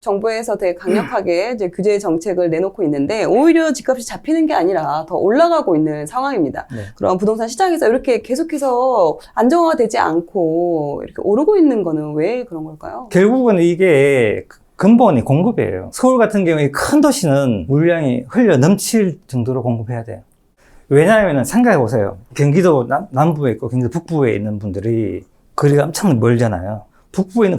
정부에서 되게 강력하게 이제 규제 정책을 내놓고 있는데 오히려 집값이 잡히는 게 아니라 더 올라가고 있는 상황입니다. 네. 그럼 부동산 시장에서 이렇게 계속해서 안정화되지 않고 이렇게 오르고 있는 거는 왜 그런 걸까요? 결국은 이게 근본이 공급이에요. 서울 같은 경우에 큰 도시는 물량이 흘려 넘칠 정도로 공급해야 돼요. 왜냐하면 생각해 보세요. 경기도 남부에 있고 경기도 북부에 있는 분들이 거리가 엄청 멀잖아요. 북부에 있는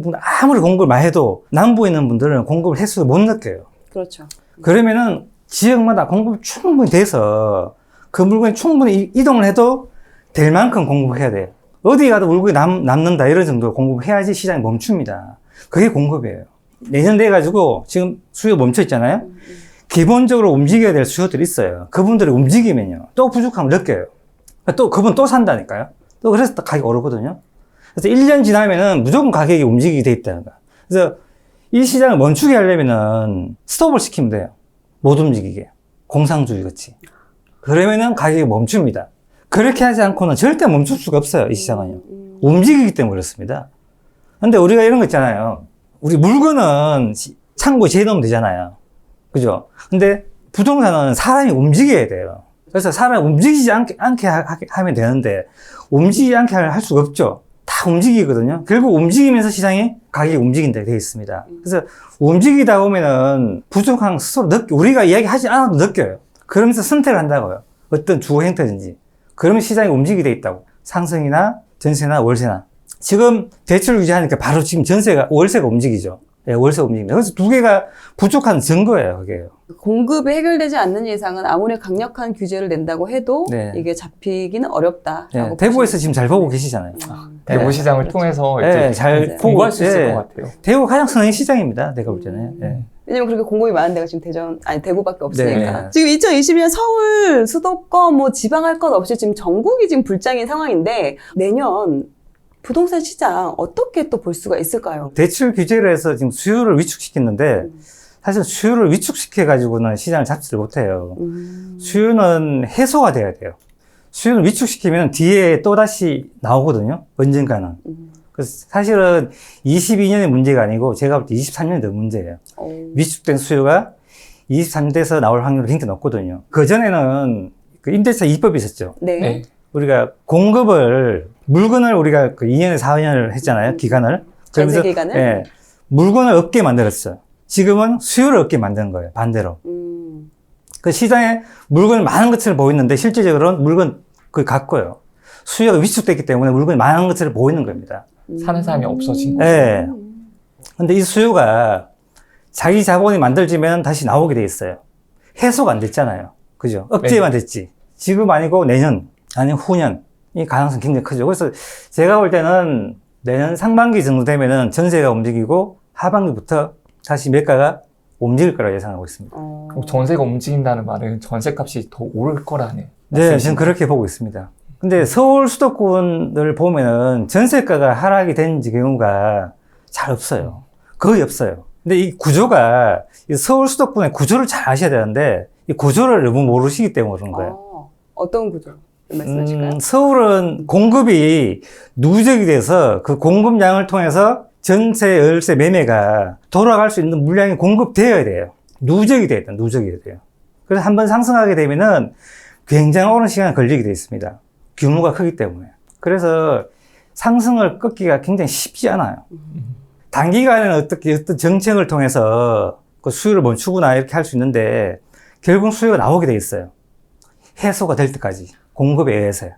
분들 아무리 공급을 많이 해도 남부에 있는 분들은 공급을 횟수를 못 느껴요. 그렇죠. 그러면은 지역마다 공급이 충분히 돼서 그 물건이 충분히 이동을 해도 될 만큼 공급해야 돼요. 어디 가도 물건이 남는다 이런 정도로 공급해야지 시장이 멈춥니다. 그게 공급이에요. 내년 돼가지고 지금 수요 멈춰 있잖아요. 기본적으로 움직여야 될 수요들이 있어요. 그분들이 움직이면요. 또 부족함을 느껴요. 또 그분 또 산다니까요. 또 그래서 또 가격이 오르거든요. 그래서 1년 지나면은 무조건 가격이 움직이게 돼 있다는 거야. 그래서 이 시장을 멈추게 하려면은 스톱을 시키면 돼요. 못 움직이게. 공상주의 같이. 그러면은 가격이 멈춥니다. 그렇게 하지 않고는 절대 멈출 수가 없어요. 이 시장은요. 움직이기 때문에 그렇습니다. 근데 우리가 이런 거 있잖아요. 우리 물건은 창고에 재놓으면 되잖아요. 그죠? 근데 부동산은 사람이 움직여야 돼요. 그래서 사람이 움직이지 않게 하면 되는데, 움직이지 않게 할 수가 없죠. 다 움직이거든요. 결국 움직이면서 시장이 가격이 움직인다 되어 있습니다. 그래서 움직이다 보면은 부족한 스스로 우리가 이야기하지 않아도 느껴요. 그러면서 선택을 한다고요. 어떤 주거 행태든지. 그러면 시장이 움직이게 돼 있다고. 상승이나 전세나 월세나. 지금 대출 규제하니까 바로 지금 월세가 움직이죠. 예, 월세가 움직입니다. 그래서 두 개가 부족한 증거예요, 그게. 공급이 해결되지 않는 이상은 아무리 강력한 규제를 낸다고 해도 네. 이게 잡히기는 어렵다라고. 네, 대구에서 지금 잘 보고 계시잖아요. 대구 시장을 그렇죠. 통해서 네, 이제 잘 공부할 수 있을 네. 것 같아요. 대구 가장 선행 시장입니다, 내가 볼 때는. 네. 왜냐면 그렇게 공급이 많은 데가 지금 대구밖에 없으니까. 네. 지금 2020년 서울 수도권 뭐 지방 할 것 없이 지금 전국이 지금 불장인 상황인데 내년 부동산 시장 어떻게 또 볼 수가 있을까요? 대출 규제를 해서 지금 수요를 위축시켰는데 사실 수요를 위축시켜가지고는 시장을 잡지를 못해요. 수요는 해소가 돼야 돼요. 수요를 위축시키면 뒤에 또다시 나오거든요. 언젠가는. 그래서 사실은 22년의 문제가 아니고 제가 볼 때 23년이 더 문제예요. 위축된 수요가 23년 돼서 나올 확률이 굉장히 높거든요. 그전에는 그 임대차 2법이 있었죠. 네. 네. 우리가 물건을 우리가 그 2년에 4년을 했잖아요, 기간을. 전세 기간을? 예, 물건을 얻게 만들었어요. 지금은 수요를 얻게 만드는 거예요, 반대로. 그 시장에 물건이 많은 것처럼 보이는데 실질적으로는 물건 거의 같고요. 수요가 위축됐기 때문에 물건이 많은 것처럼 보이는 겁니다. 사는 사람이 없어진 거죠. 예. 근데 이 수요가 자기 자본이 만들어지면 다시 나오게 돼 있어요. 해소가 안 됐잖아요. 그죠? 억제만 됐지. 지금 아니고 내년, 아니면 후년. 이 가능성이 굉장히 크죠. 그래서 제가 볼 때는 내년 상반기 정도 되면은 전세가 움직이고 하반기부터 다시 매가가 움직일 거라고 예상하고 있습니다. 그럼 전세가 움직인다는 말은 전세값이 더 오를 거라네. 네, 저는 그렇게 보고 있습니다. 근데 서울 수도권을 보면은 전세가가 하락이 된 경우가 잘 없어요. 거의 없어요. 근데 이 구조가 서울 수도권의 구조를 잘 아셔야 되는데 이 구조를 너무 모르시기 때문에 그런 거예요. 어떤 구조 말씀하실까요? 서울은 공급이 누적이 돼서 그 공급량을 통해서 전세, 월세, 매매가 돌아갈 수 있는 물량이 공급되어야 돼요. 누적이 돼야 돼요. 그래서 한번 상승하게 되면은 굉장히 오랜 시간이 걸리게 되어 있습니다. 규모가 크기 때문에. 그래서 상승을 꺾기가 굉장히 쉽지 않아요. 단기간에는 어떤 정책을 통해서 그 수요를 멈추거나 이렇게 할 수 있는데 결국 수요가 나오게 돼 있어요. 해소가 될 때까지. 공급에 의해서요.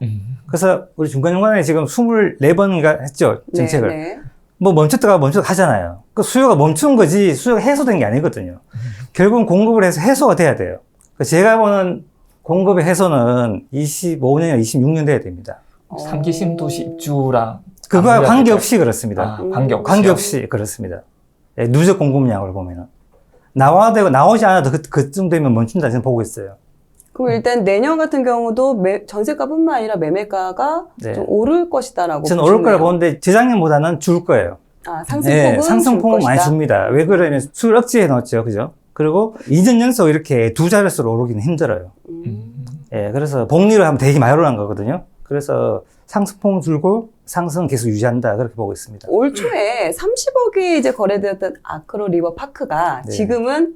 그래서 우리 중간중간에 지금 24번인가 했죠, 정책을. 네. 뭐 멈췄다가 하잖아요. 그 수요가 멈춘 거지 수요가 해소된 게 아니거든요. 결국은 공급을 해서 해소가 돼야 돼요. 제가 보는 공급의 해소는 25년이나 26년 돼야 됩니다. 3기 신도시 입주랑 그거와 관계없이 그렇습니다. 관계없이 그렇습니다. 예, 누적 공급량을 보면은. 나오지 않아도 그쯤 되면 멈춘다 저는 보고 있어요. 그럼 일단 내년 같은 경우도 전세가뿐만 아니라 매매가가 네. 좀 오를 것이다라고 저는 보시네요. 오를 거라 보는데 재작년보다는 줄 거예요. 상승폭은 네, 상승폭은 줄 많이 것이다. 줍니다. 왜 그러냐면 수요를 억제해 놓았죠. 그죠? 그리고 2년 연속 이렇게 두 자릿수로 오르기는 힘들어요. 예, 그래서 복리를 하면 되게 많이 오르는 거거든요. 그래서 상승폭은 줄고 상승 계속 유지한다 그렇게 보고 있습니다. 올 초에 30억이 이제 거래되었던 아크로 리버 파크가 네. 지금은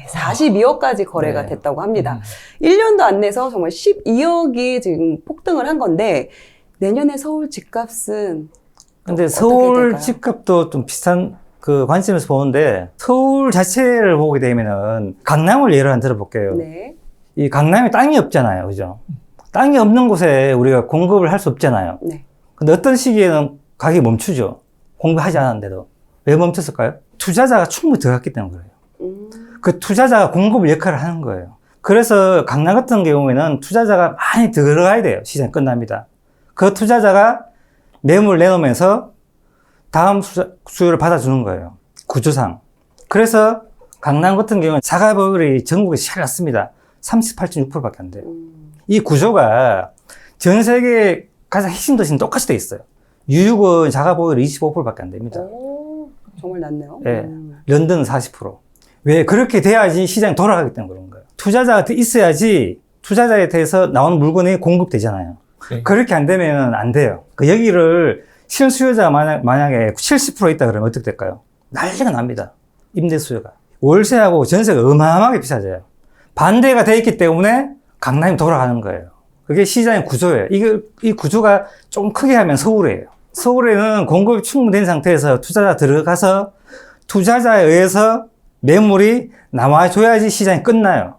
42억까지 거래가 네. 됐다고 합니다. 1년도 안 내서 정말 12억이 지금 폭등을 한 건데 내년에 서울 집값은 근데 어떻게 서울 될까요? 집값도 좀 비슷한 그 관점에서 보는데 서울 자체를 보게 되면은 강남을 예로 한 들어볼게요. 네. 이 강남에 땅이 없잖아요. 그죠? 땅이 없는 곳에 우리가 공급을 할 수 없잖아요. 네. 근데 어떤 시기에는 가격이 멈추죠. 공급하지 않았는데도. 왜 멈췄을까요? 투자자가 충분히 들어갔기 때문에 그래요. 그 투자자가 공급을 역할을 하는 거예요. 그래서 강남 같은 경우에는 투자자가 많이 들어가야 돼요. 시장이 끝납니다. 그 투자자가 매물 내놓으면서 다음 수요를 받아주는 거예요. 구조상. 그래서 강남 같은 경우는 자가보율이 전국에 제일 낮습니다. 38.6%밖에 안 돼요. 이 구조가 전 세계 가장 핵심 도시는 똑같이 돼 있어요. 뉴욕은 자가보율이 25%밖에 안 됩니다. 오, 정말 낮네요. 네. 런던은 40%. 왜? 그렇게 돼야지 시장이 돌아가기 때문에 그런 거예요. 투자자가 있어야지 투자자에 대해서 나오는 물건이 공급되잖아요. 네. 그렇게 안 되면 안 돼요. 그 여기를 실수요자가 만약에 70% 있다 그러면 어떻게 될까요? 난리가 납니다. 임대 수요가. 월세하고 전세가 어마어마하게 비싸져요. 반대가 돼 있기 때문에 강남이 돌아가는 거예요. 그게 시장의 구조예요. 이 구조가 조금 크게 하면 서울이에요. 서울에는 공급이 충분된 상태에서 투자자 들어가서 투자자에 의해서 매물이 나와줘야지 시장이 끝나요.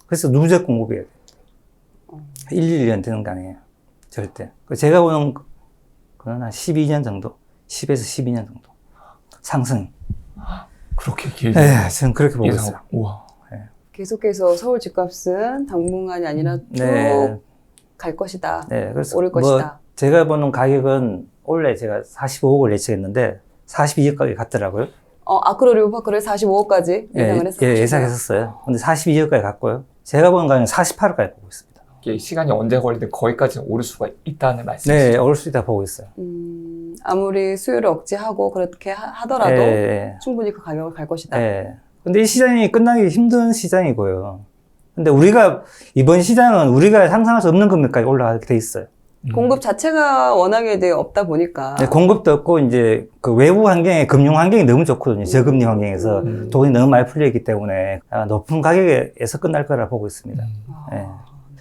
그래서 누적 공급이에요. 1년 되는 거 아니에요. 절대. 제가 보는 그건 한 12년 정도. 10에서 12년 정도. 상승. 그렇게 길게 네, 저는 그렇게 보고 있어요. 우와. 계속해서 서울 집값은 당분간이 아니라 쭉 네. 갈 것이다. 네, 그래서 오를 것이다. 제가 보는 가격은 원래 제가 45억을 예측했는데 42억까지 갔더라고요. 아크로 리버 파크를 45억까지 예상을 했었죠. 예상했었어요. 근데 42억까지 갔고요. 제가 보는 가격은 48억까지 보고 있습니다. 이게 시간이 언제 걸리든 거기까지는 오를 수가 있다는 말씀이시죠? 네, 오를 수 있다 보고 있어요. 아무리 수요를 억제하고 그렇게 하더라도 네, 충분히 그 가격을 갈 것이다. 네. 근데 이 시장이 끝나기 힘든 시장이고요. 근데 우리가 이번 시장은 우리가 상상할 수 없는 금액까지 올라가게 돼 있어요. 공급 자체가 워낙에 이제 없다 보니까 네, 공급도 없고 이제 그 외부 환경에 금융 환경이 너무 좋거든요. 저금리 환경에서 돈이 너무 많이 풀려 있기 때문에 높은 가격에서 끝날 거라 보고 있습니다. 네.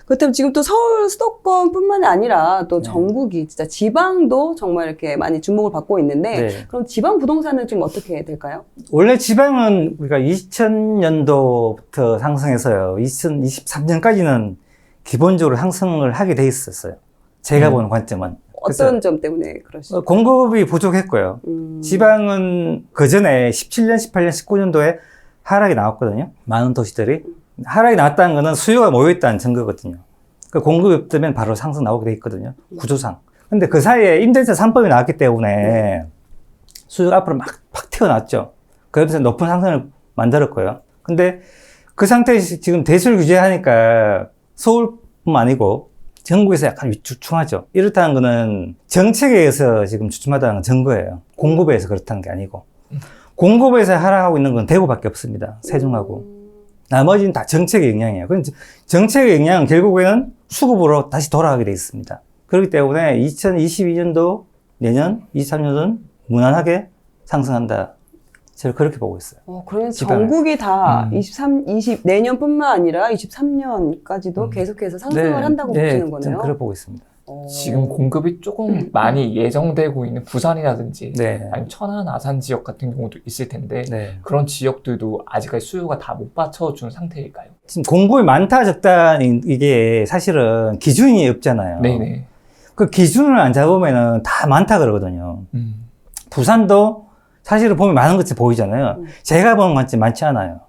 그렇다면 지금 또 서울 수도권뿐만 아니라 또 네. 전국이 진짜 지방도 정말 이렇게 많이 주목을 받고 있는데 네. 그럼 지방 부동산은 좀 어떻게 될까요? 원래 지방은 우리가 2000년도부터 상승해서요. 2023년까지는 기본적으로 상승을 하게 돼 있었어요. 제가 보는 관점은. 어떤 점 때문에 그러시죠? 공급이 부족했고요. 지방은 그 전에 17년, 18년, 19년도에 하락이 나왔거든요. 많은 도시들이. 하락이 나왔다는 거는 수요가 모여있다는 증거거든요. 그 공급이 없으면 바로 상승 나오게 돼 있거든요. 구조상. 근데 그 사이에 임대차 3법이 나왔기 때문에 수요가 앞으로 팍 튀어나왔죠. 그러면서 높은 상승을 만들었고요. 근데 그 상태에서 지금 대출 규제하니까 서울뿐만 아니고 전국에서 약간 주춤하죠. 이렇다는 거는 정책에 의해서 지금 주춤하다는 증거예요. 공급에 의해서 그렇다는 게 아니고. 공급에서 하락하고 있는 건 대구밖에 없습니다. 세종하고. 나머지는 다 정책의 영향이에요. 그럼 정책의 영향은 결국에는 수급으로 다시 돌아가게 돼 있습니다. 그렇기 때문에 2022년도 내년, 23년은 무난하게 상승한다. 저는 그렇게 보고 있어요. 그러면 지방을. 전국이 다 내년뿐만 아니라 23년까지도 계속해서 상승을 한다고 보시는 거네요. 저는 그렇게 보고 있습니다. 지금 공급이 조금 많이 예정되고 있는 부산이라든지 네. 아니면 천안, 아산 지역 같은 경우도 있을 텐데 네. 그런 지역들도 아직까지 수요가 다 못 받쳐준 상태일까요? 지금 공급이 많다 적다 이게 사실은 기준이 없잖아요. 네네. 그 기준을 안 잡으면은 다 많다 그러거든요. 부산도 사실은 보면 많은 것이 보이잖아요. 제가 보는 것이 많지 않아요.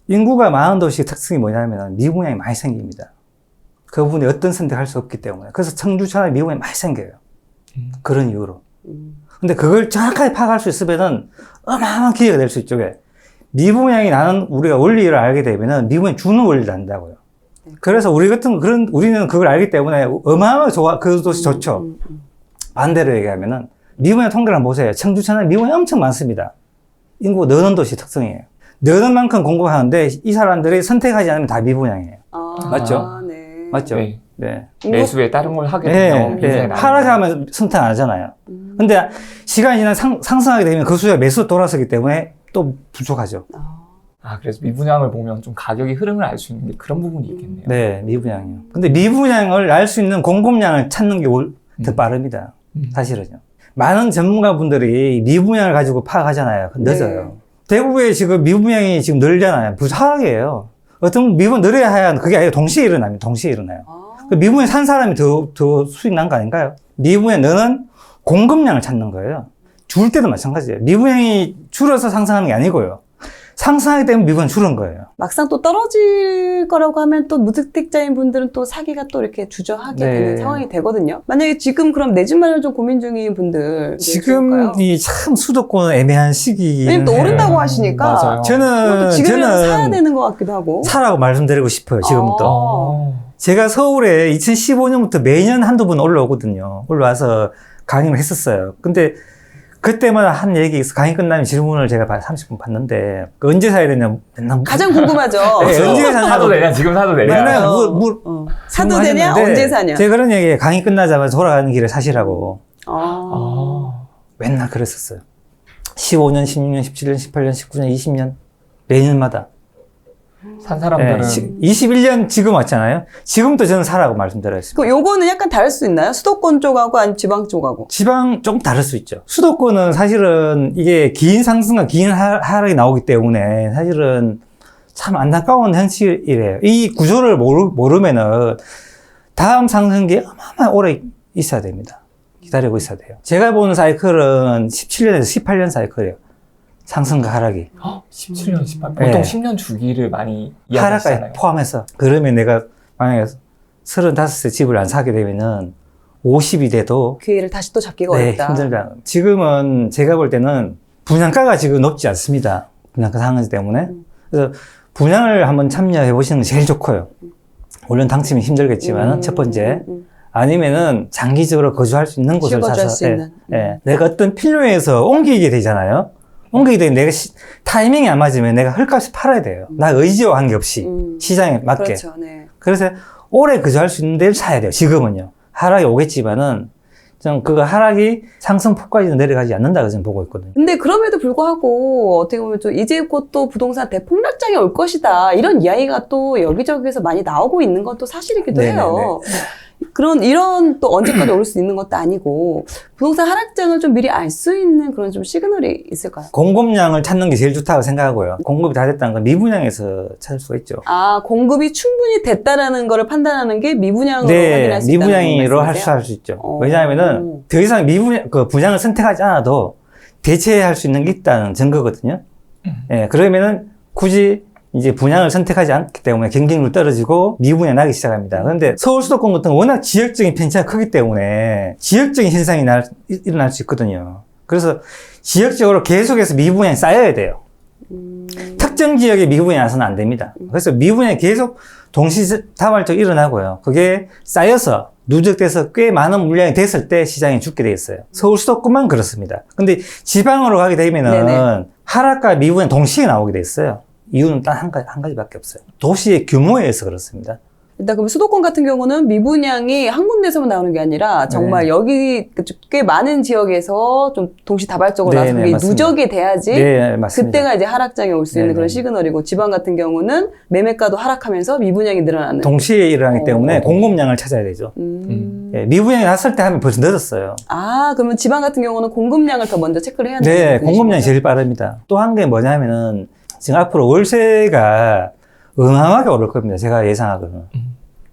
인구가 많은 도시의 특성이 뭐냐면 미분양이 많이 생깁니다. 그분이 어떤 선택할 수 없기 때문에. 그래서 청주, 천안에 미분양이 많이 생겨요. 그런 이유로. 근데 그걸 정확하게 파악할 수 있으면은 어마어마한 기회가 될 수 있죠. 미분양이 나는 우리가 원리를 알게 되면은 미분양이 주는 원리를 안다고요. 그래서 우리는 그걸 알기 때문에 어마어마하게 그 도시 좋죠. 반대로 얘기하면은 미분양 통계를 한번 보세요. 청주, 천안에 미분양이 엄청 많습니다. 인구가 너는 도시 특성이에요. 너는 만큼 공급하는데 이 사람들이 선택하지 않으면 다 미분양이에요. 맞죠? 네. 맞죠? 네. 네. 매수에 다른 걸 하게 네, 되면 네. 굉장히 하락하면 선택 안 하잖아요. 근데 시간이 지나 상승하게 되면 그 수요가 매수로 돌아서기 때문에 또 부족하죠. 그래서 미분양을 보면 좀 가격의 흐름을 알 수 있는 게 그런 부분이 있겠네요. 네, 미분양이요. 근데 미분양을 알 수 있는 공급량을 찾는 게 더 빠릅니다. 사실은요. 많은 전문가분들이 미분양을 가지고 파악하잖아요. 늦어요. 대구에 지금 미분양이 지금 늘잖아요. 하락이에요. 어떤 미분 늘어야 하야 그게 아니라 동시에 일어납니다. 동시에 일어나요. 그 미분양 산 사람이 더 수익 난 거 아닌가요? 미분양 너는 공급량을 찾는 거예요. 줄 때도 마찬가지예요. 미분양이 줄어서 상승하는 게 아니고요. 상승하기 때문에 미분양 줄은 거예요. 막상 또 떨어질 거라고 하면 또 무주택자인 분들은 또 사기가 또 이렇게 주저하게 네. 되는 상황이 되거든요. 만약에 지금 그럼 내 집 마련을 좀 고민 중인 분들 지금이 참 수도권 애매한 시기긴 왜냐면 또 해요. 오른다고 하시니까 맞아요. 또 지금이라도 사야 저는 되는 것 같기도 하고. 사라고 말씀드리고 싶어요. 지금부터. 어. 제가 서울에 2015년부터 매년 한두 번 올라오거든요. 올라와서 강의를 했었어요. 근데 그때마다 한 얘기 있어. 강의 끝나면 질문을 제가 30분 받는데 언제 사야 되냐 맨날 가장 궁금하죠. 네, 언제 사냐고 사도 되냐? 지금 사도 되냐? 맨날 사도 되냐? 질문하셨는데 언제 사냐? 제가 그런 얘기에 강의 끝나자마자 돌아가는 길에 사시라고 아. 맨날 그랬었어요. 15년, 16년, 17년, 18년, 19년, 20년 매년마다. 산 사람들은 21년 지금 왔잖아요. 지금도 저는 사라고 말씀드렸습니다. 그 요거는 약간 다를 수 있나요? 수도권 쪽하고 아니면 지방 쪽하고? 지방 좀 다를 수 있죠. 수도권은 사실은 이게 긴 상승과 긴 하락이 나오기 때문에 사실은 참 안타까운 현실이래요. 이 구조를 모르면은 다음 상승기에 어마어마하게 오래 있어야 됩니다. 기다리고 있어야 돼요. 제가 본 사이클은 17년에서 18년 사이클이에요. 상승과 하락이. 17년, 18년. 네. 보통 10년 주기를 많이 하락까지 이야기하잖아요. 포함해서. 그러면 내가 만약에 35세 집을 안 사게 되면은 50이 돼도 기회를 다시 또 잡기가 네, 어렵다. 힘들다. 지금은 제가 볼 때는 분양가가 지금 높지 않습니다. 분양가 상승 때문에. 그래서 분양을 한번 참여해 보시는 게 제일 좋고요. 물론 당첨이 힘들겠지만 첫 번째. 아니면은 장기적으로 거주할 수 있는 곳을 거주할 사서 수 있는. 내가 어떤 필요해서 옮기게 되잖아요. 옮기게 되면 내가 타이밍이 안 맞으면 내가 헐값이 팔아야 돼요. 나 의지와 관계없이 시장에 맞게. 그렇죠. 네. 그래서 오래 거주할 수 있는 데를 사야 돼요. 지금은요. 하락이 오겠지만은 좀 그 하락이 상승폭까지는 내려가지 않는다고 저는 보고 있거든요. 근데 그럼에도 불구하고 어떻게 보면 좀 이제 곧 또 부동산 대폭락장이 올 것이다. 이런 이야기가 또 여기저기에서 많이 나오고 있는 건 또 사실이기도 네네네. 해요. 이런 또 언제까지 올 수 있는 것도 아니고 부동산 하락장을 좀 미리 알 수 있는 그런 좀 시그널이 있을까요? 공급량을 찾는 게 제일 좋다고 생각하고요. 공급이 다 됐다는 건 미분양에서 찾을 수가 있죠. 공급이 충분히 됐다라는 거를 판단하는 게 미분양으로 확인할 수 있다는 미분양으로 말씀이세요? 할 수 있죠. 왜냐하면은 더 이상 분양을 선택하지 않아도 대체할 수 있는 게 있다는 증거거든요. 예, 그러면은 굳이 이제 분양을 선택하지 않기 때문에 경쟁률 떨어지고 미분양 나기 시작합니다. 그런데 서울 수도권 같은 건 워낙 지역적인 편차가 크기 때문에 지역적인 현상이 일어날 수 있거든요. 그래서 지역적으로 계속해서 미분양이 쌓여야 돼요. 특정 지역에 미분양이 나서는 안 됩니다. 그래서 미분양이 계속 동시다발적으로 일어나고요. 그게 쌓여서 누적돼서 꽤 많은 물량이 됐을 때 시장이 죽게 돼 있어요. 서울 수도권만 그렇습니다. 근데 지방으로 가게 되면은 네네. 하락과 미분양 동시에 나오게 돼 있어요. 이유는 딱 한 가지밖에 없어요. 도시의 규모에 의해서 그렇습니다. 일단 그럼 수도권 같은 경우는 미분양이 한 군데서만 나오는 게 아니라 정말 여기 꽤 많은 지역에서 좀 동시다발적으로 네네, 나서 그게 맞습니다. 누적이 돼야지 네, 맞습니다. 그때가 이제 하락장에 올 수 있는 네네. 그런 시그널이고 지방 같은 경우는 매매가도 하락하면서 미분양이 늘어나는. 동시에 일어나기 때문에 공급량을 찾아야 되죠. 예, 미분양이 났을 때 하면 벌써 늦었어요. 그러면 지방 같은 경우는 공급량을 더 먼저 체크를 해야 되는 네, 공급량이 제일 빠릅니다. 또 한 게 뭐냐면은 지금 앞으로 월세가 어마어마하게 오를 겁니다. 제가 예상하거든요.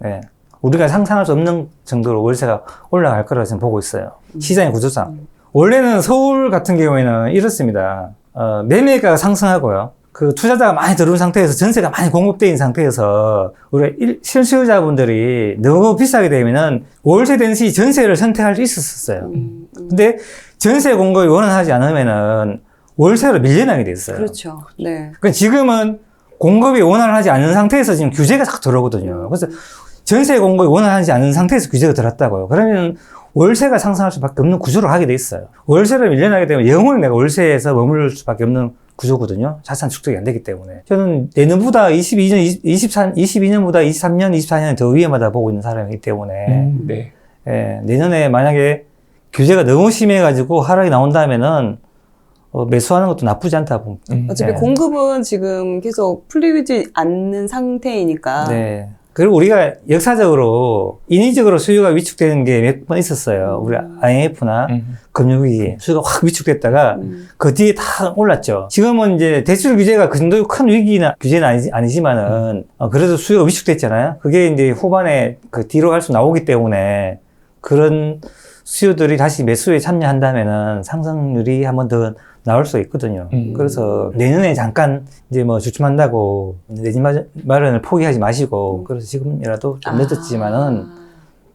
예. 우리가 상상할 수 없는 정도로 월세가 올라갈 거라고 저는 보고 있어요. 시장의 구조상. 원래는 서울 같은 경우에는 이렇습니다. 매매가가 상승하고요. 그 투자자가 많이 들어온 상태에서 전세가 많이 공급되어 있는 상태에서 우리 실수요자분들이 너무 비싸게 되면은 월세 대신 전세를 선택할 수 있었어요. 근데 전세 공급이 원활하지 않으면은 월세로 밀려나게 됐어요. 그렇죠. 네. 그러니까 지금은 공급이 원활하지 않은 상태에서 지금 규제가 자꾸 들어오거든요. 그래서 전세 공급이 원활하지 않은 상태에서 규제가 들어왔다고요. 그러면 월세가 상승할 수밖에 없는 구조로 하게 돼 있어요. 월세를 밀려나게 되면 영원히 내가 월세에서 머무를 수밖에 없는 구조거든요. 자산 축적이 안 되기 때문에. 저는 내년보다 22년보다 23년, 24년이 더 위험하다 보고 있는 사람이기 때문에 네. 예, 내년에 만약에 규제가 너무 심해가지고 하락이 나온다면은 매수하는 것도 나쁘지 않다 봅니다. 어차피 네. 공급은 지금 계속 풀리지 않는 상태이니까. 네. 그리고 우리가 역사적으로 인위적으로 수요가 위축되는 게 몇 번 있었어요. 우리 IMF나 금융위기 수요가 확 위축됐다가 그 뒤에 다 올랐죠. 지금은 이제 대출 규제가 그 정도 큰 위기나 규제는 아니지만은 그래도 수요가 위축됐잖아요. 그게 이제 후반에 그 뒤로 갈수 나오기 때문에 그런 수요들이 다시 매수에 참여한다면은 상승률이 한 번 더 나올 수 있거든요. 그래서 내년에 잠깐 이제 뭐 주춤한다고 내 집 마련을 포기하지 마시고 그래서 지금이라도 좀 늦었지만은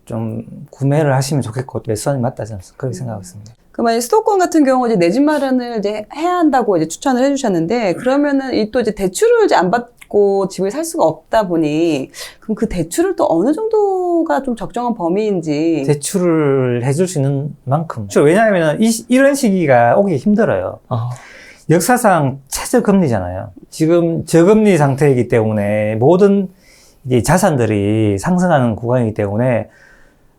좀 구매를 하시면 좋겠고 매수하는 게 맞다 저는 그렇게 생각하고 있습니다. 그 만약 수도권 같은 경우 이제 내 집 마련을 이제 해야 한다고 이제 추천을 해주셨는데 그러면은 이 또 이제 대출을 이제 안 받고 집을 살 수가 없다 보니 그럼 그 대출을 또 어느 정도가 좀 적정한 범위인지 대출을 해줄 수 있는 만큼. 왜냐하면 이런 시기가 오기 힘들어요. 역사상 최저금리잖아요. 지금 저금리 상태이기 때문에 모든 이제 자산들이 상승하는 구간이기 때문에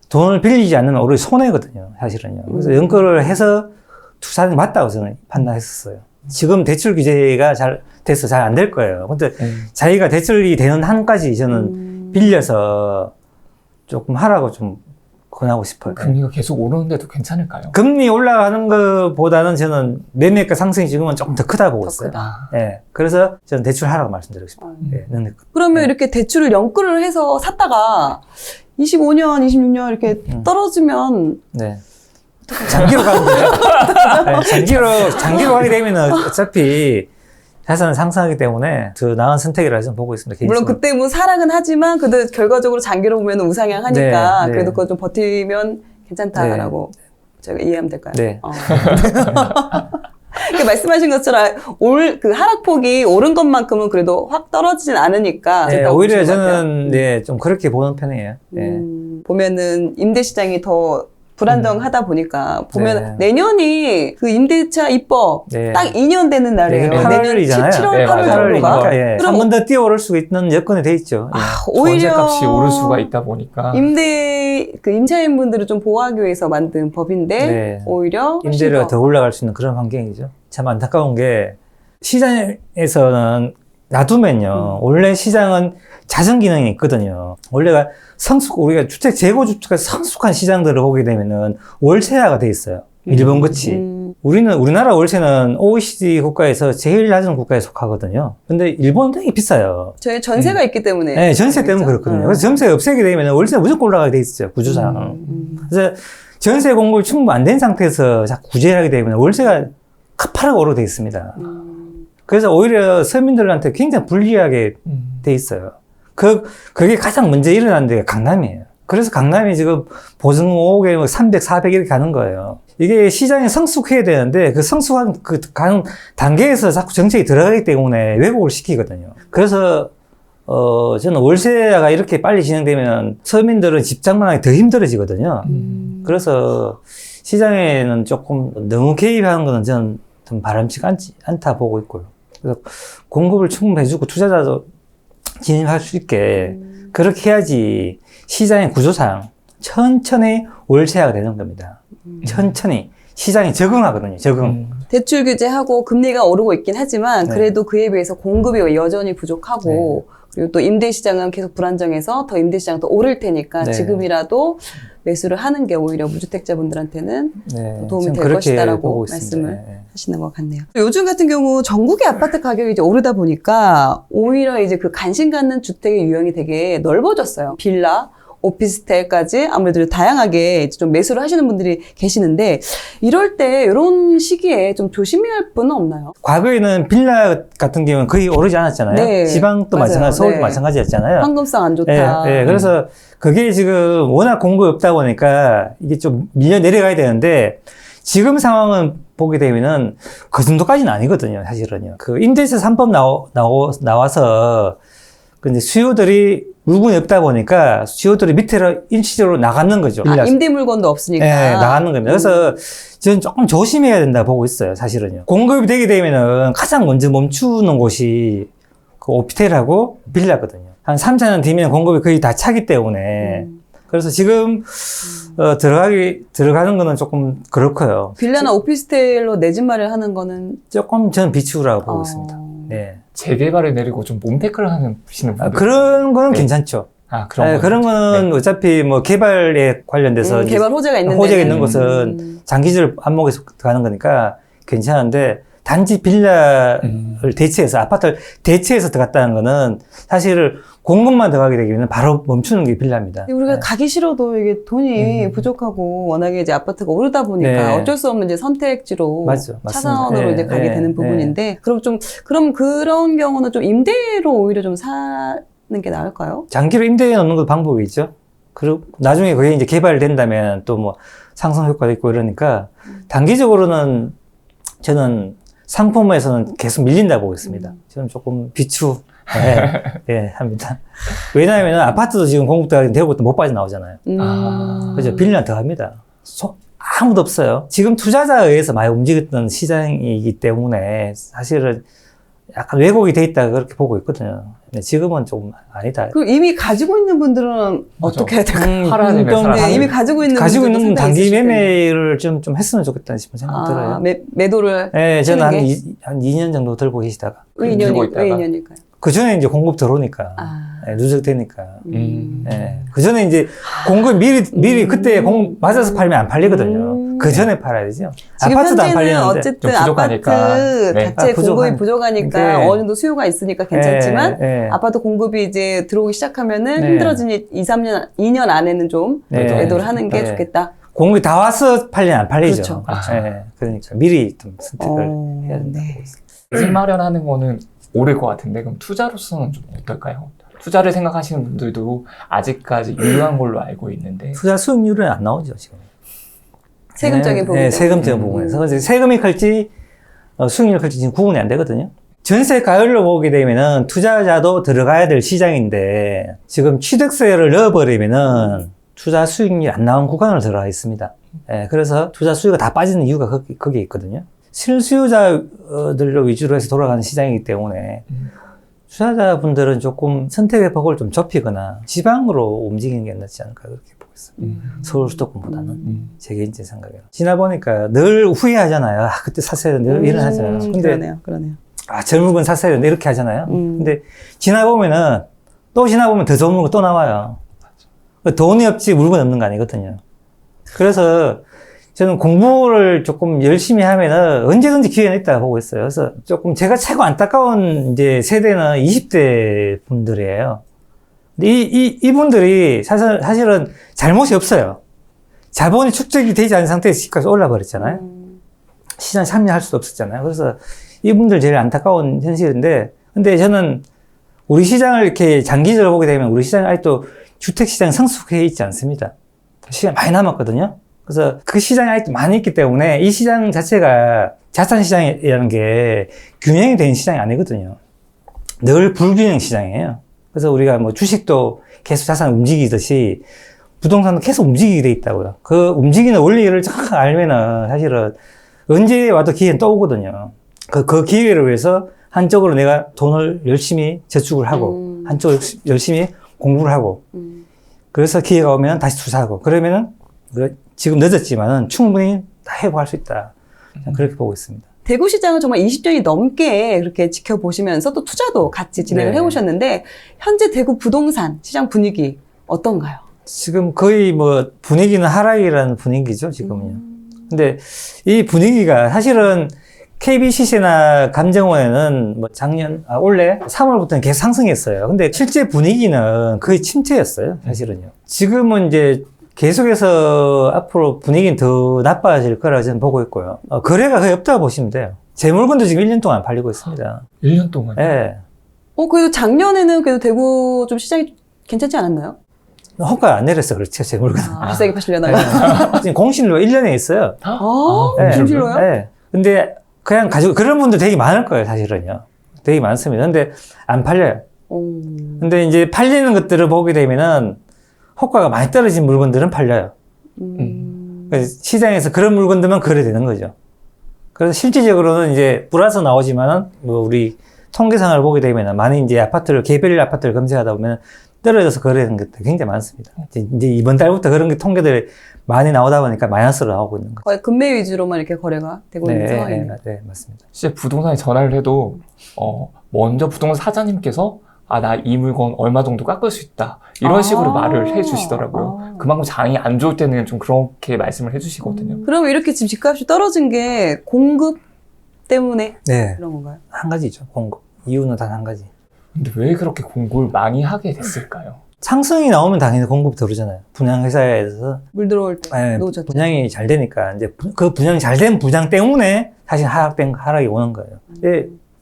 돈을 빌리지 않으면 오히려 손해거든요, 사실은요. 그래서 연끌을 해서 투자하는 게 맞다고 저는 판단했었어요. 지금 대출 규제가 잘 돼서 잘 안 될 거예요. 근데 자기가 대출이 되는 한까지 저는 빌려서 조금 하라고 좀 권하고 싶어요. 금리가 계속 오르는데도 괜찮을까요? 금리 올라가는 것보다는 저는 매매가 상승이 지금은 조금 더 크다 보고 있어요. 예. 그래서 저는 대출 하라고 말씀드리고 싶어요. 예. 그러면 이렇게 대출을 연끌을 해서 샀다가 25년, 26년 이렇게 떨어지면 네. 장기로 가면 돼요. 네, 장기로 가게 되면 어차피 자산은 상승하기 때문에 더 나은 선택이라 저는 보고 있습니다. 물론 개인적으로. 그때 뭐 사랑은 하지만 그래도 결과적으로 장기로 보면 우상향하니까 네, 네. 그래도 그거 좀 버티면 괜찮다라고 제가 이해하면 될까요? 네. 이렇게 말씀하신 것처럼 그 하락폭이 오른 것만큼은 그래도 확 떨어지진 않으니까. 네, 일단 오히려 보시는 것 같아요. 저는 네, 좀 그렇게 보는 편이에요. 네. 보면은 임대 시장이 더 불안정하다 보니까 보면 네. 내년이 그 임대차 입법 네. 딱 2년 되는 날이에요. 네, 내년 8월이잖아요. 7월, 네, 8월 맞아요. 정도가. 그러니까 예, 그럼 한 번 더 뛰어오를 수 있는 여건이 돼 있죠. 예. 오히려 전세값이 오를 수가 있다 보니까 임차인분들을 좀 보호하기 위해서 만든 법인데 네. 오히려 훨씬 임대료가 더 올라갈 수 있는 그런 환경이죠. 참 안타까운 게 시장에서는 놔두면요. 원래 시장은 자정 기능이 있거든요. 원래가 우리가 재고 주택가 성숙한 시장들을 보게 되면은 월세화가 돼 있어요. 일본 같이. 우리나라 월세는 OECD 국가에서 제일 낮은 국가에 속하거든요. 근데 일본은 되게 비싸요. 저희 전세가 있기 때문에. 네, 전세 때문에 그렇거든요. 그래서 전세가 없애게 되면 월세가 무조건 올라가게 돼 있어요. 구조상. 그래서 전세 공급이 충분 안 된 상태에서 자꾸 구제를 하게 되면 월세가 가파르게 오르게 돼 있습니다. 그래서 오히려 서민들한테 굉장히 불리하게 돼 있어요. 그게 가장 먼저 일어난 데가 강남이에요. 그래서 강남이 지금 보증 5억에 300, 400 이렇게 가는 거예요. 이게 시장에 성숙해야 되는데 그 성숙한 가는 단계에서 자꾸 정책이 들어가기 때문에 왜곡을 시키거든요. 그래서 저는 월세가 이렇게 빨리 진행되면 서민들은 집 장만하기 더 힘들어지거든요. 그래서 시장에는 조금 너무 개입하는 거는 저는 좀 바람직하지 않다 보고 있고요. 그래서 공급을 충분히 해주고 투자자도 진입할 수 있게 그렇게 해야지 시장의 구조상 천천히 월세화가 되는 겁니다. 천천히 시장이 적응하거든요. 대출 규제하고 금리가 오르고 있긴 하지만 네. 그래도 그에 비해서 공급이 여전히 부족하고 그리고 또 임대 시장은 계속 불안정해서 더 임대 시장도 오를 테니까 네. 지금이라도 매수를 하는 게 오히려 무주택자분들한테는 네, 도움이 저는 될 그렇게 것이다라고 보고 있습니다. 말씀을 네. 하시는 것 같네요. 요즘 같은 경우 전국의 아파트 가격이 이제 오르다 보니까 오히려 이제 그 관심 갖는 주택의 유형이 되게 넓어졌어요. 빌라, 오피스텔까지 아무래도 다양하게 이제 좀 매수를 하시는 분들이 계시는데 이럴 때 이런 시기에 좀 조심해야 할 분은 없나요? 과거에는 빌라 같은 경우는 거의 오르지 않았잖아요. 네, 지방도 맞아요. 마찬가지, 서울도 네. 마찬가지였잖아요. 황금성 안 좋다. 예, 예. 그래서 그게 지금 워낙 공급이 없다 보니까 이게 좀 밀려 내려가야 되는데 지금 상황은 보게 되면은 그 정도까지는 아니거든요, 사실은요. 그 임대차 3법 나와서 근데 수요들이 물건이 없다 보니까 수요들이 밑으로 일시적으로 나가는 거죠. 임대 물건도 없으니까. 네, 나가는 겁니다. 그래서 저는 조금 조심해야 된다 보고 있어요, 사실은요. 공급이 되게 되면은 가장 먼저 멈추는 곳이 그 오피스텔하고 빌라거든요. 한 3, 4년 뒤면 공급이 거의 다 차기 때문에. 그래서 지금, 들어가는 거는 조금 그렇고요. 빌라나 오피스텔로 내 집 마련하는 거는 조금 저는 비추라고 보고 있습니다. 네. 재개발을 내리고 좀 몸테크를 하시는 분들. 그런 거는 네. 괜찮죠. 그런 거. 그런 거는 어차피 뭐 개발에 관련돼서 이제 개발 호재가 있는 호재가 데는. 있는 곳은 장기적으로 안목에서 가는 거니까 괜찮은데 단지 빌라를 대체해서 아파트를 대체해서 들어갔다는 거는 사실 공급만 들어가게 되면 바로 멈추는 게 빌라입니다. 우리가 네. 가기 싫어도 이게 돈이 부족하고 워낙에 이제 아파트가 오르다 보니까 네. 어쩔 수 없는 이제 선택지로 맞죠. 맞습니다. 차선으로 네. 이제 가게 네. 되는 부분인데 그럼 그런 경우는 좀 임대로 오히려 좀 사는 게 나을까요? 장기로 임대해 놓는 것도 방법이 있죠. 그리고 나중에 그게 이제 개발된다면 또 뭐 상승 효과도 있고 이러니까 단기적으로는 저는 상품에서는 계속 밀린다 보고 있습니다. 저는 조금 비추 합니다. 왜냐하면 아파트도 지금 공급도 되고 못 빠져나오잖아요. 그죠? 빌리는 더 합니다. 아무도 없어요. 지금 투자자에 의해서 많이 움직였던 시장이기 때문에 사실은 약간 왜곡이 돼 있다 그렇게 보고 있거든요. 근데 지금은 좀 아니다. 그 이미 가지고 있는 분들은 어떻게 해야 될까요? 팔아야 되면 좀 사람. 네, 이미 가지고 있는 가지고 분들도 있는 상당히 단기 있으실 텐데. 매매를 좀 했으면 좋겠다는 싶은 생각 들어요. 매도를 네, 저는 하는 게? 한 2년 정도 들고 계시다가. 왜 들고 있다가. 2년일까요? 그 전에 이제 공급 들어오니까. 누적되니까. 그 전에 이제 공급 미리 그때 공급 맞아서 팔면 안 팔리거든요. 그 전에 팔아야 되죠. 지금 아파트도 안 현재는 팔리는데. 어쨌든 좀 부족하니까. 아파트 네. 자체 공급이 부족하니까 네. 어느 정도 수요가 있으니까 괜찮지만 네. 아파트 공급이 이제 들어오기 시작하면은 네. 힘들어지니 2년 안에는 좀 네. 매도를 하는 게 네. 좋겠다. 공급이 다 와서 팔리면 안 팔리죠. 그렇죠. 그러니까 미리 좀 선택을 해야 된다고 네. 보고 있습니다. 집 마련하는 거는 오를 것 같은데 그럼 투자로서는 좀 어떨까요? 투자를 생각하시는 분들도 아직까지 유효한 걸로 알고 있는데 투자 수익률은 안 나오죠, 지금. 세금적인 부분. 네, 세금적인 부분에서. 그래서 세금이 클지, 수익률이 클지 지금 구분이 안 되거든요. 전세 가율로 보게 되면은 투자자도 들어가야 될 시장인데 지금 취득세를 넣어버리면은 투자 수익률이 안 나온 구간으로 들어가 있습니다. 그래서 투자 수요가 다 빠지는 이유가 거기에 있거든요. 실수요자들로 위주로 해서 돌아가는 시장이기 때문에 투자자분들은 조금 선택의 폭을 좀 좁히거나 지방으로 움직이는 게 낫지 않을까 그렇게 보고 있습니다. 서울 수도권보다는 제 개인적인 생각이에요. 지나 보니까 늘 후회하잖아요. 그때 샀어야 되는데 이런 하잖아요. 근데 그러네요. 젊은 건 샀어야 되는데 이렇게 하잖아요. 근데 지나 보면은 또 지나 보면 더 좋은 물건 또 나와요. 돈이 없지 물건 없는 거 아니거든요. 그래서 저는 공부를 조금 열심히 하면은 언제든지 기회는 있다고 보고 있어요. 그래서 조금 제가 최고 안타까운 이제 세대는 20대 분들이에요. 근데 이분들이 사실은 잘못이 없어요. 자본이 축적이 되지 않은 상태에서 시가가 올라버렸잖아요. 시장에 참여할 수도 없었잖아요. 그래서 이분들 제일 안타까운 현실인데, 근데 저는 우리 시장을 이렇게 장기적으로 보게 되면 우리 시장이 아직도 주택시장이 성숙해 있지 않습니다. 시간이 많이 남았거든요. 그래서 그 시장이 아직도 많이 있기 때문에 이 시장 자체가 자산시장이라는 게 균형이 된 시장이 아니거든요. 늘 불균형 시장이에요. 그래서 우리가 뭐 주식도 계속 자산을 움직이듯이 부동산도 계속 움직이게 돼 있다고요. 그 움직이는 원리를 정확하게 알면은 사실은 언제 와도 기회는 또 오거든요. 그 기회를 위해서 한쪽으로 내가 돈을 열심히 저축을 하고 한쪽으로 열심히 공부를 하고 그래서 기회가 오면 다시 투자하고 그러면은 지금 늦었지만은 충분히 다 회복할 수 있다. 그렇게 보고 있습니다. 대구 시장을 정말 20년이 넘게 그렇게 지켜보시면서 또 투자도 같이 진행을 네. 해오셨는데 현재 대구 부동산 시장 분위기 어떤가요? 지금 거의 뭐 분위기는 하락이라는 분위기죠, 지금은요. 근데 이 분위기가 사실은 KBCC나 감정원에는 뭐 올해 3월부터는 계속 상승했어요. 근데 실제 분위기는 거의 침체였어요, 사실은요. 지금은 이제 계속해서 앞으로 분위기는 더 나빠질 거라고 저는 보고 있고요. 거래가 거의 없다고 보시면 돼요. 제 물건도 지금 1년 동안 팔리고 있습니다. 1년 동안? 예. 그래도 작년에는 그래도 대구 좀 시장이 괜찮지 않았나요? 호가 안 내렸어, 그렇죠, 제 물건은. 비싸게 파시려나요? 지금 공실로 1년에 있어요. 공실로요? 예. 근데 그냥 가지고, 그런 분들 되게 많을 거예요, 사실은요. 되게 많습니다. 근데 안 팔려요. 근데 이제 팔리는 것들을 보게 되면은 호가가 많이 떨어진 물건들은 팔려요. 그래서 시장에서 그런 물건들만 거래되는 거죠. 그래서 실질적으로는 이제 플러스 나오지만은 뭐 우리 통계상을 보게 되면은 많이 이제 개별 아파트를 검색하다 보면 떨어져서 거래되는 것들 굉장히 많습니다. 이제 이번 달부터 그런 게 통계들이 많이 나오다 보니까 마이너스로 나오고 있는 거죠. 거의 금매 위주로만 이렇게 거래가 되고 있는 상황이네요. 네, 맞습니다. 실제 부동산에 전화를 해도 먼저 부동산 사장님께서 나 이 물건 얼마 정도 깎을 수 있다. 이런 식으로 말을 해주시더라고요. 그만큼 장이 안 좋을 때는 좀 그렇게 말씀을 해주시거든요. 그러면 이렇게 지금 집값이 떨어진 게 공급 때문에 네. 그런 건가요? 한 가지죠, 공급. 이유는 단 한 가지. 근데 왜 그렇게 공급을 많이 하게 됐을까요? 상승이 나오면 당연히 공급이 들어오잖아요. 분양회사에서. 물 들어올 때 네, 노졌죠. 분양이 잘 되니까, 이제 그 분양이 잘 된 분양 때문에 사실 하락이 오는 거예요.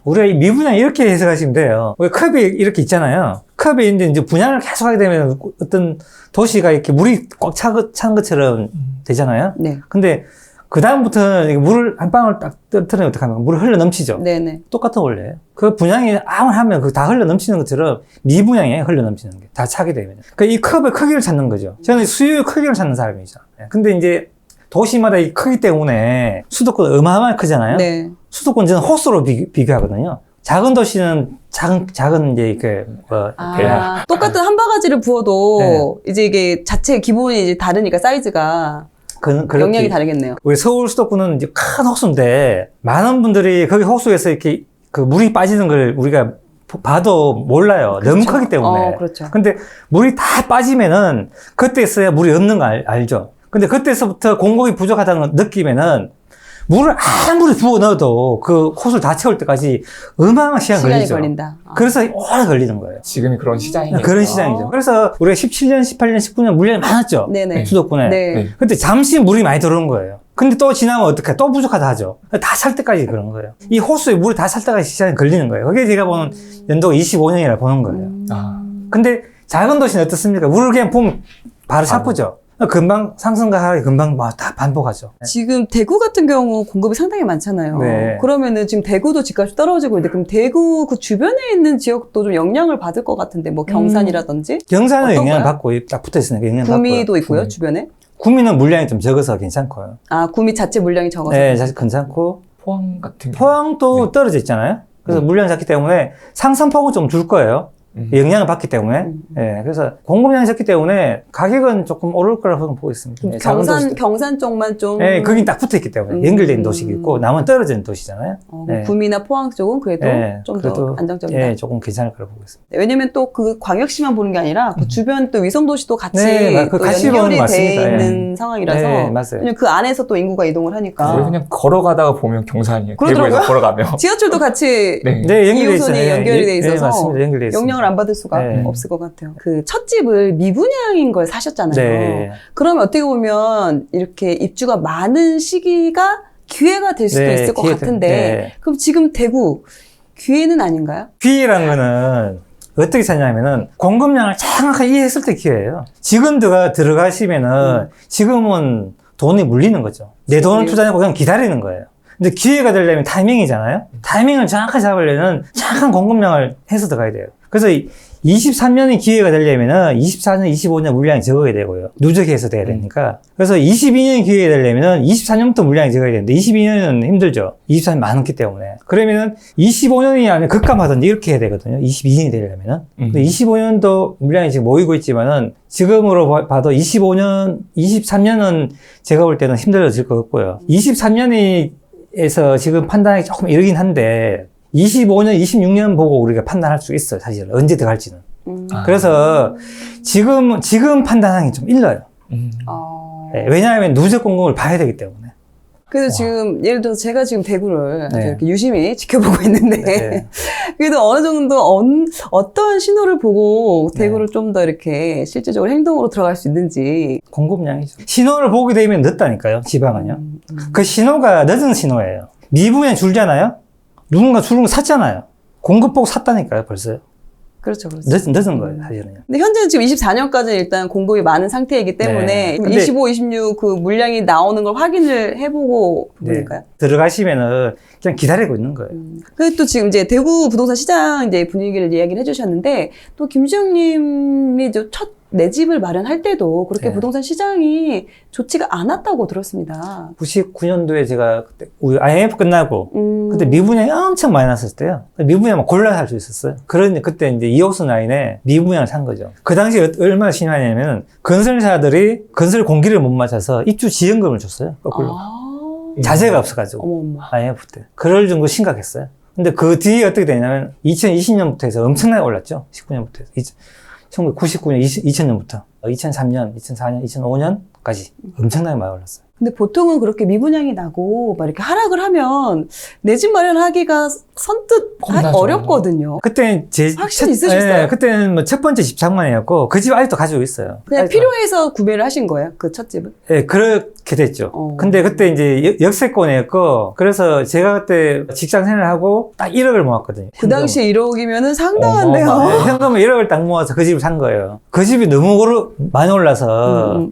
우리가 이 미분양 이렇게 해석하시면 돼요. 왜 컵이 이렇게 있잖아요. 컵이 이제 분양을 계속 하게 되면 어떤 도시가 이렇게 물이 꽉 찬 것처럼 되잖아요. 네. 근데 그다음부터는 물을 한 방울 딱 떨어뜨리면 어떡합니까? 물을 흘러 넘치죠. 네네. 똑같은 원리예요. 그 분양이 아무 하면 그 다 흘러 넘치는 것처럼 미분양이에요. 흘러 넘치는 게. 다 차게 되면. 그 이 컵의 크기를 찾는 거죠. 저는 수요의 크기를 찾는 사람이죠. 근데 이제 도시마다 이 크기 때문에 수도권 어마어마하게 크잖아요. 네. 수도권 저는 호수로 비교하거든요. 작은 도시는 작은 이제 대략. 똑같은 한 바가지를 부어도 네. 이제 이게 자체 기본이 이제 다르니까 사이즈가 영향이 다르겠네요. 우리 서울 수도권은 이제 큰 호수인데 많은 분들이 거기 호수에서 이렇게 그 물이 빠지는 걸 우리가 봐도 몰라요. 그렇죠. 너무 크기 때문에. 그렇죠. 근데 물이 다 빠지면은 그때서야 물이 없는 거 알죠. 근데 그때서부터 공급이 부족하다는 걸 느끼면은 물을 아무리 부어 넣어도 그 호수를 다 채울 때까지 어마어마한 시간이 걸리죠. 걸린다. 그래서 오래 걸리는 거예요. 지금이 그런 시장이니까. 그런 시장이죠. 그래서 우리가 17년, 18년, 19년 물량이 많았죠. 네네. 수도권에. 네. 네. 근데 잠시 물이 많이 들어오는 거예요. 근데 또 지나면 어떡해? 또 부족하다 하죠. 다 찰 때까지 그런 거예요. 이 호수에 물이 다 찰 때까지 시간이 걸리는 거예요. 그게 제가 보는 연도가 25년이라 보는 거예요. 근데 작은 도시는 어떻습니까? 물을 그냥 보면 바로 차쁘죠. 금방 상승과 하락이 금방 다 반복하죠. 지금 대구 같은 경우 공급이 상당히 많잖아요. 네. 그러면은 지금 대구도 집값이 떨어지고 있는데 그럼 대구 그 주변에 있는 지역도 좀 영향을 받을 것 같은데 뭐 경산이라든지 경산은 영향을 어떤가요? 받고 딱 붙어 있으니까 영향을 받고요. 구미도 있고요 구미. 주변에. 구미는 물량이 좀 적어서 괜찮고요. 구미 자체 물량이 적어서. 네, 사실 괜찮고 포항 같은 경우. 포항도 네. 떨어져 있잖아요. 그래서 물량이 작기 때문에 상승폭은 좀 줄 거예요. 영향을 받기 때문에. 예, 그래서 공급량이 적기 때문에 가격은 조금 오를 거라고 보고 있습니다. 예, 작은 도시들. 경산 쪽만 좀. 예, 거긴 딱 붙어 있기 때문에 연결된 도시가 있고 남은 떨어지는 도시잖아요. 예. 구미나 포항 쪽은 그래도 예, 좀 더 그래도, 안정적이다. 예, 조금 괜찮을 거라고 보고 있습니다. 왜냐면 또 그 광역시만 보는 게 아니라 그 주변 또 위성도시도 같이 네, 그 또 같이 연결이 보는 거 돼 맞습니다. 있는 상황이라서. 네, 맞아요. 왜냐면 그 안에서 또 인구가 이동을 하니까. 거의 그냥 걸어가다가 보면 경산이에요. 그러더라고요? 대구에서 걸어가면. 지하철도 같이 네. 네, 연결돼 있어요. 2호선이 연결이 돼 있어서 네, 맞습니다. 연결돼 있습니다. 영향을 안 받을 수가 네. 없을 것 같아요. 그 첫 집을 미분양인 걸 사셨잖아요. 네. 그러면 어떻게 보면 이렇게 입주가 많은 시기가 기회가 될 수도 네, 있을 것 기회도- 같은데 네. 그럼 지금 대구 기회는 아닌가요? 기회라는 거는 어떻게 찾냐면은 공급량을 정확하게 이해했을 때 기회예요. 지금 들어가시면은 지금은 돈이 물리는 거죠. 내 돈을 투자하고 그냥 기다리는 거예요. 근데 기회가 되려면 타이밍이잖아요. 타이밍을 정확하게 잡으려면 정확한 공급량을 해서 들어가야 돼요. 그래서 23년이 기회가 되려면은 24년, 25년 물량이 적어야 되고요. 누적해서 돼야 되니까. 그래서 22년이 기회가 되려면은 24년부터 물량이 적어야 되는데 22년은 힘들죠. 24년 많았기 때문에. 그러면은 25년이 아니면 급감하든지 이렇게 해야 되거든요. 22년이 되려면은. 근데 25년도 물량이 지금 모이고 있지만은 지금으로 봐도 25년, 23년은 제가 볼 때는 힘들어질 것 같고요. 23년에서 지금 판단하기 조금 이르긴 한데 25년, 26년 보고 우리가 판단할 수 있어요, 사실. 언제 들어갈지는. 그래서 지금 판단하기 좀 일러요. 네, 왜냐하면 누적 공급을 봐야 되기 때문에. 그래서 지금 예를 들어서 제가 지금 대구를 아주 네. 이렇게 유심히 지켜보고 있는데 네. 그래도 어느 정도 어떤 신호를 보고 대구를 좀 더 이렇게 실질적으로 행동으로 들어갈 수 있는지. 공급량이죠. 신호를 보게 되면 늦다니까요, 지방은요. 그 신호가 늦은 신호예요. 미분양 줄잖아요? 누군가 줄은 거 샀잖아요. 공급 보고 샀다니까요, 벌써요. 그렇죠, 그렇죠. 늦은 거예요, 사실은. 근데 현재는 지금 24년까지 일단 공급이 많은 상태이기 때문에 네. 근데 25, 26 그 물량이 나오는 걸 확인을 해보고 부분일까요? 들어가시면은 그냥 기다리고 있는 거예요. 근데 또 지금 이제 대구 부동산 시장 이제 분위기를 이야기를 해주셨는데 또 김주영님이 첫 내 집을 마련할 때도 그렇게 네. 부동산 시장이 좋지가 않았다고 들었습니다. 99년도에 제가 그때 우리 IMF 끝나고 그때 음. 미분양이 엄청 많이 났을 때요. 미분양만 골라 살 수 있었어요. 그런데 그때 이제 2호선 라인에 미분양을 산 거죠. 그 당시에 얼마나 심하냐면 건설사들이 건설 공기를 못 맞춰서 입주 지원금을 줬어요. 거꾸로. 자재가 없어가지고. 어머. IMF 때. 그럴 정도 심각했어요. 근데 그 뒤에 어떻게 되냐면 2020년부터 해서 엄청나게 올랐죠. 19년부터 해서. 1999년, 2000년부터 2003년, 2004년, 2005년까지 엄청나게 많이 올랐어요. 근데 보통은 그렇게 미분양이 나고 막 이렇게 하락을 하면 내 집 마련하기가 선뜻 겁나죠. 어렵거든요. 그때 확신이 있으셨어요? 그때는 뭐 첫 번째 집착만이었고 그 집 아직도 가지고 있어요. 그냥 아직도. 필요해서 구매를 하신 거예요? 그 첫 집은? 예, 그렇게 됐죠. 근데 그때 이제 역세권이었고 그래서 제가 그때 직장 생활하고 딱 1억을 모았거든요. 그 당시에 1억이면은 상당한데요. 네, 현금을 1억을 딱 모아서 그 집을 산 거예요. 그 집이 너무 많이 올라서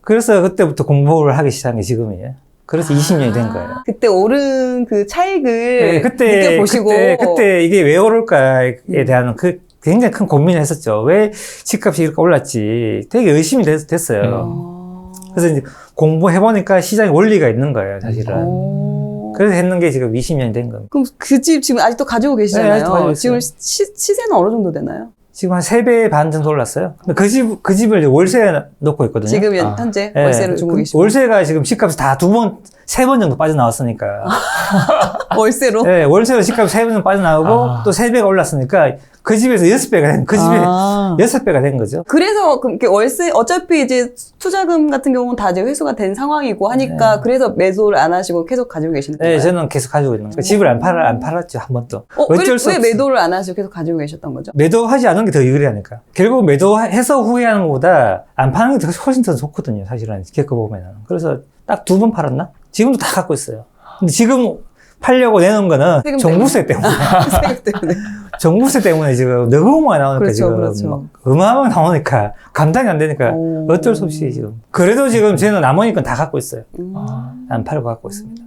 그래서 그때부터 공부를 하기 시작한 게 지금이에요. 그래서 20년이 된 거예요. 그때 오른 그 차익을 느껴보시고. 그때 이게 왜 오를까에 대한 굉장히 큰 고민을 했었죠. 왜 집값이 이렇게 올랐지? 되게 의심이 됐어요. 그래서 이제 공부해보니까 시장에 원리가 있는 거예요, 사실은. 그래서 했는 게 지금 20년이 된 겁니다. 그럼 그 집 지금 아직도 가지고 계시잖아요. 네, 아직도 가지고 있어요. 지금 시세는 어느 정도 되나요? 지금 한 3배 반 정도 올랐어요. 근데 그 집을 이제 월세에 놓고 있거든요. 지금 현재 네, 월세를 주고 계시고. 월세가 지금 집값이 다 3번 정도 빠져나왔으니까. 월세로? 네, 월세로 집값이 3번 정도 빠져나오고 또 3배가 올랐으니까 그 집에서 6배가 된, 그 집에 6배가 된 거죠. 그래서 이렇게 월세, 어차피 이제 투자금 같은 경우는 다 이제 회수가 된 상황이고 하니까 그래서 매도를 안 하시고 계속 가지고 계시는 거예요? 네, 저는 계속 가지고 있는 거예요. 집을 안 팔았죠, 한 번도. 왜 매도를 안 하시고 계속 가지고 계셨던 거죠? 매도하지 않은 게 더 유리하니까. 결국 매도해서 후회하는 것보다 안 파는 게 훨씬 더 좋거든요, 사실은. 겪어보면은. 그래서 딱 2번 팔았나? 지금도 다 갖고 있어요. 근데 지금 팔려고 내놓은 거는 종부세 때문에. 세금 때문에. 종부세 때문에 지금 너무 많이 나오니까 그렇죠, 지금 그렇죠. 막 어마어마하게 나오니까 감당이 안 되니까 어쩔 수 없이 지금. 그래도 지금 저는 나머지 건 다 갖고 있어요. 안 팔고 갖고 있습니다.